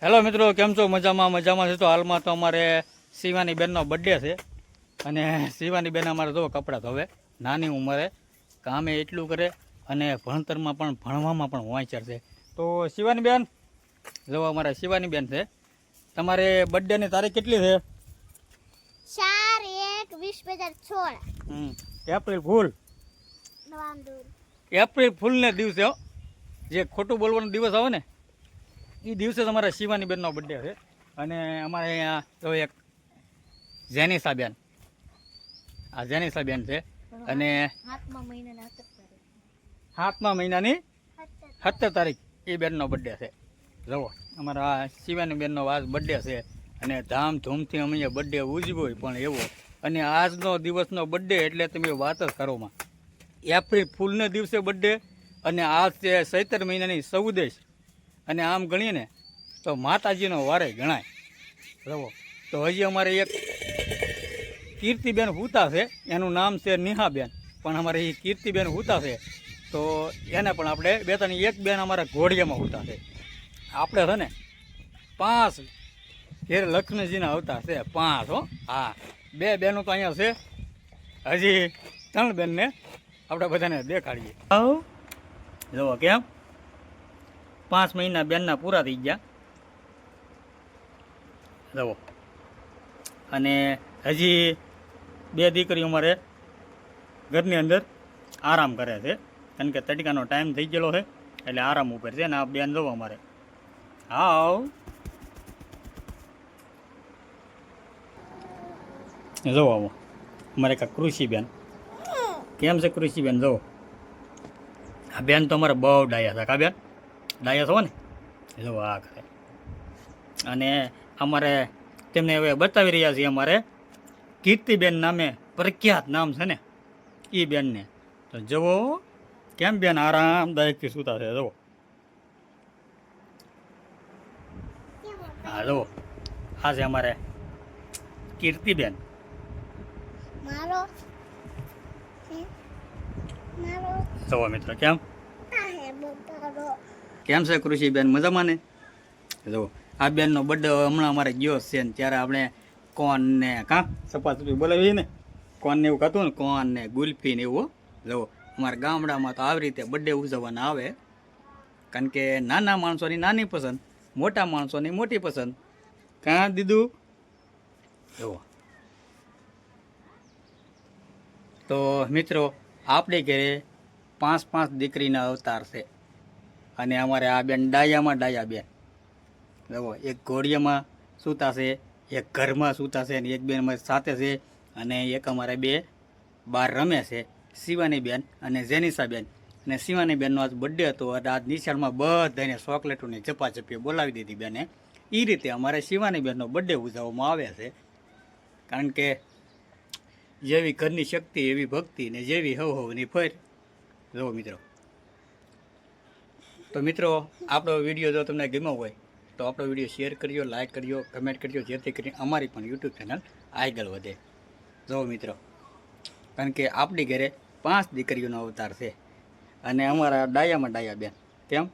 Hello મિત્રો, કેમ છો? મજામાં છે. તો હાલમાં તો અમારે શિવાની બેનનો બર્થડે છે અને શિવાની બેન અમારે જો કપડાં ધોવે. નાની ઉંમરે કામે એટલું કરે અને ભણતરમાં પણ ભણવામાં પણ હોંશિયાર છે. તો શિવાની બેન જો અમારે શિવાની બેન છે. તમારે બર્થડેની તારીખ કેટલી છે? 4/1/2016. April fool. એપ્રિલ ફૂલને દિવસે જે ખોટું બોલવાનો દિવસ આવે ને એ દિવસે તમારા શિવાની બેનનો બર્થડે છે. અને અમારે અહીંયા તો એક જેનિસા બેન, આ જેનિસા બેન છે અને 7મા મહિનાની 17 તારીખ એ બેનનો બર્થડે છે. જુઓ અમારા શિવાની બેનનો આજ બર્થડે છે અને ધામધૂમથી અમે બર્થડે ઉજવ્યો પણ એવો. અને આજનો દિવસનો બર્થડે એટલે તમે વાત જ કરોમાં. એપ્રિલ ફૂલના દિવસે બર્થડે અને આજ છે ચૈત્ર મહિનાની 14 અને આમ ગણીએ ને તો માતાજીનો વારે ગણાય. જુઓ તો હજી અમારે એક કીર્તિબેન હુતા છે, એનું નામ છે નિહાબેન, પણ અમારે એ કીર્તિબેન હુતા છે તો એને પણ આપણે બે ત્રણ એક બેન અમારા ઘોડિયામાં હુતા છે. આપણે છે ને 5 ઘેર લક્ષ્મીજીના અવતાર છે, 5 હો. હા, 2 બહેનો તો અહીંયા છે, હજી 3 બેનને આપણે બધાને દેખાડીએ. જુઓ કેમ 5 મહિના બેનના પૂરા થઈ ગયા. જુઓ અને હજી 2 દીકરીઓ અમારે ઘરની અંદર આરામ કરે છે, કારણ કે તડકાનો ટાઈમ થઈ ગયેલો છે એટલે આરામ ઉપર છે. ને આ બેન જુઓ અમારે હાવ જુઓ આવો અમારે કાંઈ કૃષિબેન. કેમ છે કૃષિબેન? જુઓ આ બેન તો અમારે બહુ ડાયા છે. કા બેન ડાયા છો ને? જુઓ આ કરે. અને અમારે તેમને હવે બતાવી રહ્યા છીએ અમારે કીર્તિબેન નામે પ્રખ્યાત નામ છે ને એ બેનને. તો જુઓ કેમ બેન આરામદાયકથી સૂતા છે. જુઓ હા જુઓ આ છે અમારે કીર્તિબેન. જુઓ મિત્રો કેમ છે કૃષિબેન? મજામાં ને? જુઓ આ બેનનો બર્થડે હમણાં અમારે ગયો છે ને ત્યારે આપણે કોન ને સપાસપી બોલાવીએ ને, કોન ને એવું ખાતું ને, કોન ને ગુલ્ફી ને એવું. જુઓ અમારા ગામડામાં તો આવી રીતે બર્થડે ઉજવવાના આવે, કારણ કે નાના માણસોની નાની પસંદ, મોટા માણસોની મોટી પસંદ. કાં દીધું? જુઓ તો મિત્રો આપણી ઘરે 5 દીકરીના અવતાર છે અને અમારે આ બેન ડાયામાં ડાયા બેન. જુઓ એક ઘોડિયામાં સૂતા છે, એક ઘરમાં સૂતા છે, અને એક બેન અમારી સાથે છે, અને એક અમારે 2 બહાર રમે છે, શિવાની બેન અને જેનિસા બેન. અને શિવાની બેનનો આજ બર્થડે હતો અને આજ નિશાળમાં બધાને ચોકલેટોની ઝપાઝપી બોલાવી દીધી બેને. એ રીતે અમારે શિવાની બેનનો બર્થડે ઉજવવામાં આવે છે, કારણ કે જેવી ઘરની શક્તિ એવી ભક્તિ ને જેવી હવની ફર. જુઓ મિત્રો, તો મિત્રો આપણો વિડીયો જો તમને ગમ્યો હોય તો આપણો વિડીયો શેર કરજો, લાઇક કરજો, કમેન્ટ કરજો, જેથી કરીને અમારી પણ યુટ્યુબ ચેનલ આગળ વધે. જુઓ મિત્રો, કારણ કે આપણી ઘરે 5 દીકરીઓનો અવતાર છે અને અમારા ડાયામાં ડાયા બેન. કેમ